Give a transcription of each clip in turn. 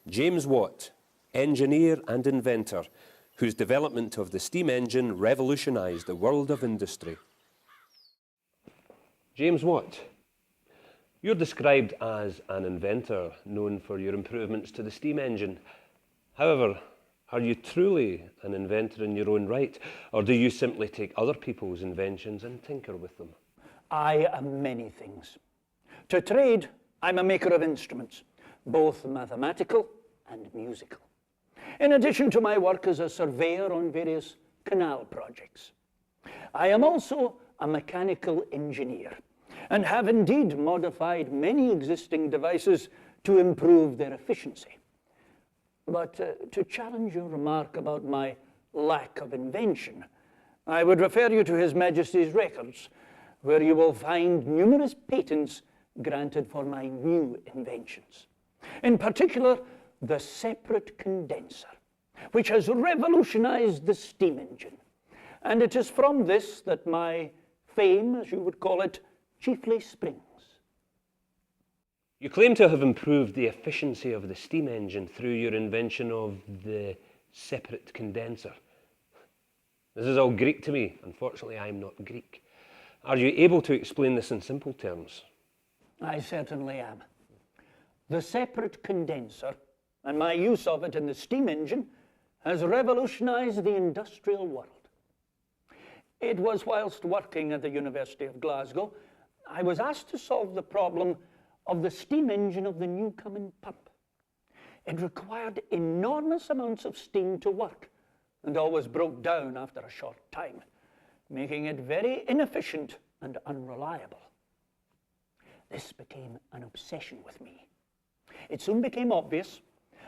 James Watt, engineer and inventor, whose development of the steam engine revolutionised the world of industry. James Watt, you're described as an inventor known for your improvements to the steam engine. However, are you truly an inventor in your own right, or do you simply take other people's inventions and tinker with them? I am many things. To trade, I'm a maker of instruments, both mathematical and musical, in addition to my work as a surveyor on various canal projects. I am also a mechanical engineer and have indeed modified many existing devices to improve their efficiency. But to challenge your remark about my lack of invention, I would refer you to His Majesty's records, where you will find numerous patents granted for my new inventions. In particular, the separate condenser, which has revolutionized the steam engine. And it is from this that my fame, as you would call it, chiefly springs. You claim to have improved the efficiency of the steam engine through your invention of the separate condenser. This is all Greek to me. Unfortunately, I'm not Greek. Are you able to explain this in simple terms? I certainly am. The separate condenser and my use of it in the steam engine has revolutionized the industrial world. It was whilst working at the University of Glasgow, I was asked to solve the problem of the steam engine of the Newcomen pump. It required enormous amounts of steam to work and always broke down after a short time, making it very inefficient and unreliable. This became an obsession with me. It soon became obvious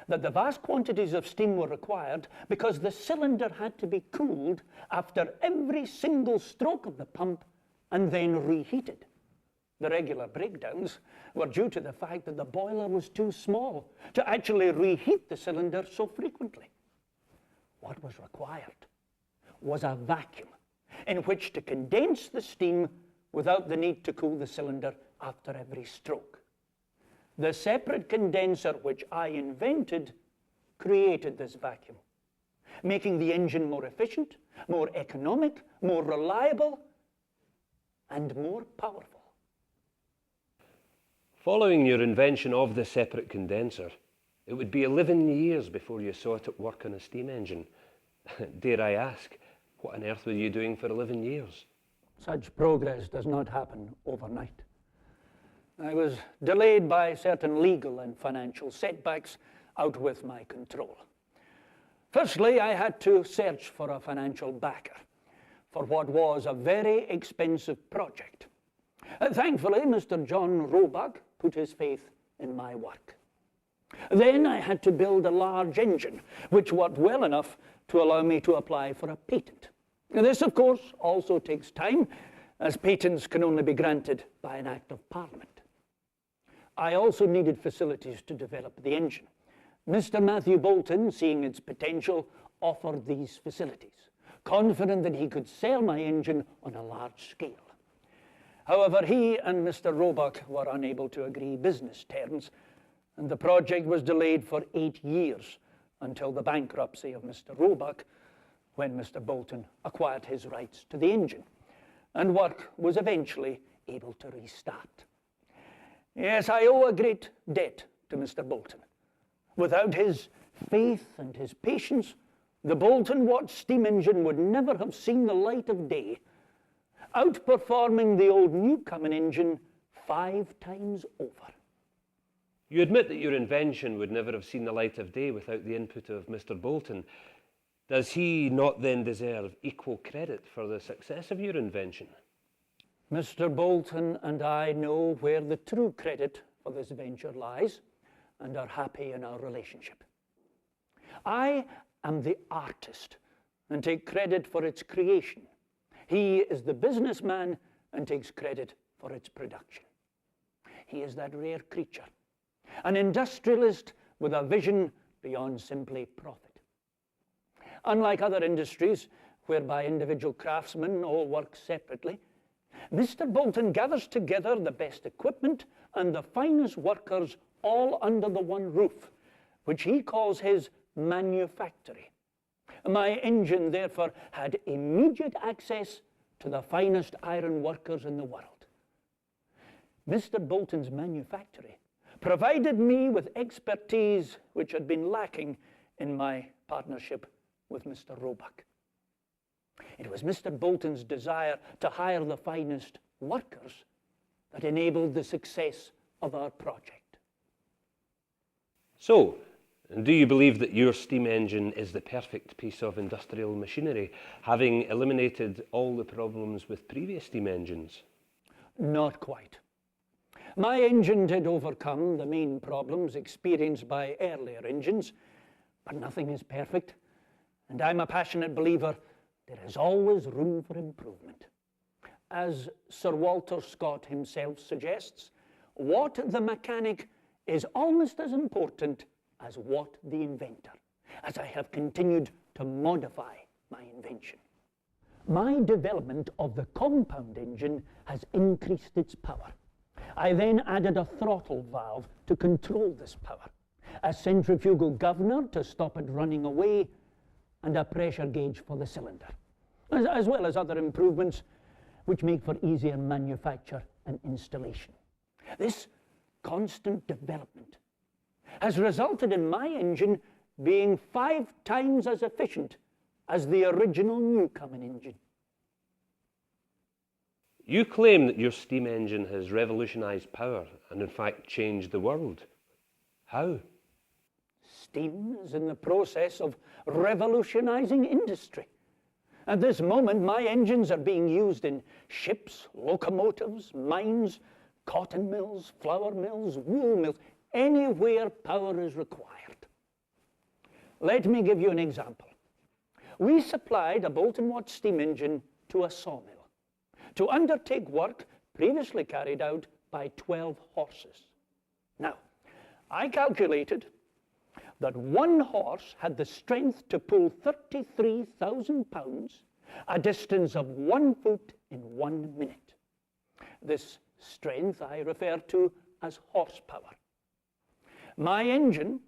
that the vast quantities of steam were required because the cylinder had to be cooled after every single stroke of the pump and then reheated. The regular breakdowns were due to the fact that the boiler was too small to actually reheat the cylinder so frequently. What was required was a vacuum in which to condense the steam without the need to cool the cylinder after every stroke. The separate condenser which I invented created this vacuum, making the engine more efficient, more economic, more reliable, and more powerful. Following your invention of the separate condenser, it would be 11 years before you saw it at work on a steam engine. Dare I ask, what on earth were you doing for 11 years? Such progress does not happen overnight. I was delayed by certain legal and financial setbacks out with my control. Firstly, I had to search for a financial backer for what was a very expensive project. Thankfully, Mr. John Roebuck put his faith in my work. Then I had to build a large engine, which worked well enough to allow me to apply for a patent. This, of course, also takes time, as patents can only be granted by an Act of Parliament. I also needed facilities to develop the engine. Mr. Matthew Boulton, seeing its potential, offered these facilities, confident that he could sell my engine on a large scale. However, he and Mr. Roebuck were unable to agree business terms, and the project was delayed for 8 years until the bankruptcy of Mr. Roebuck, when Mr. Boulton acquired his rights to the engine, and work was eventually able to restart. Yes, I owe a great debt to Mr. Boulton. Without his faith and his patience, the Boulton Watt steam engine would never have seen the light of day, outperforming the old Newcomen engine 5 times over. You admit that your invention would never have seen the light of day without the input of Mr. Boulton. Does he not then deserve equal credit for the success of your invention? Mr. Boulton and I know where the true credit for this venture lies and are happy in our relationship. I am the artist and take credit for its creation. He is the businessman and takes credit for its production. He is that rare creature, an industrialist with a vision beyond simply profit. Unlike other industries, whereby individual craftsmen all work separately, Mr. Boulton gathers together the best equipment and the finest workers all under the one roof, which he calls his manufactory. My engine, therefore, had immediate access to the finest iron workers in the world. Mr. Bolton's manufactory provided me with expertise which had been lacking in my partnership with Mr. Roebuck. It was Mr. Bolton's desire to hire the finest workers that enabled the success of our project. So, do you believe that your steam engine is the perfect piece of industrial machinery, having eliminated all the problems with previous steam engines? Not quite. My engine did overcome the main problems experienced by earlier engines, but nothing is perfect, and I'm a passionate believer there is always room for improvement. As Sir Walter Scott himself suggests, what the mechanic is almost as important as what the inventor, as I have continued to modify my invention. My development of the compound engine has increased its power. I then added a throttle valve to control this power, a centrifugal governor to stop it running away, and a pressure gauge for the cylinder, as well as other improvements which make for easier manufacture and installation. This constant development has resulted in my engine being 5 times as efficient as the original Newcomen engine. You claim that your steam engine has revolutionized power and in fact changed the world. How? Steam is in the process of revolutionizing industry. At this moment, my engines are being used in ships, locomotives, mines, cotton mills, flour mills, wool mills, anywhere power is required. Let me give you an example. We supplied a Bolton Watt steam engine to a sawmill to undertake work previously carried out by 12 horses. Now, I calculated that 1 horse had the strength to pull 33,000 pounds a distance of 1 foot in 1 minute. This strength I refer to as horsepower. My engine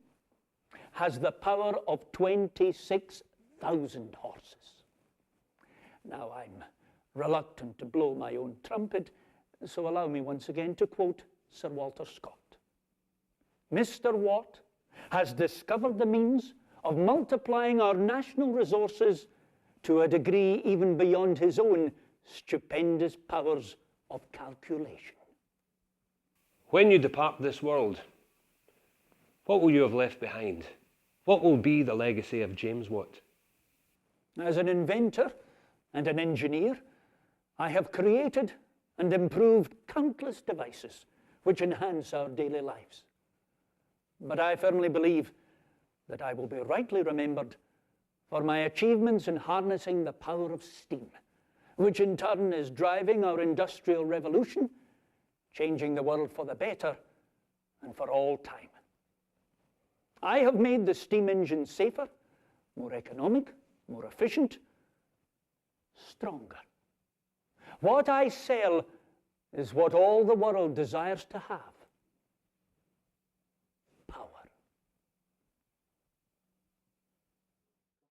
has the power of 26,000 horses. Now, I'm reluctant to blow my own trumpet, so allow me once again to quote Sir Walter Scott. Mr. Watt has discovered the means of multiplying our national resources to a degree even beyond his own stupendous powers of calculation. When you depart this world, what will you have left behind? What will be the legacy of James Watt? As an inventor and an engineer, I have created and improved countless devices which enhance our daily lives. But I firmly believe that I will be rightly remembered for my achievements in harnessing the power of steam, which in turn is driving our industrial revolution, changing the world for the better and for all time. I have made the steam engine safer, more economic, more efficient, stronger. What I sell is what all the world desires to have.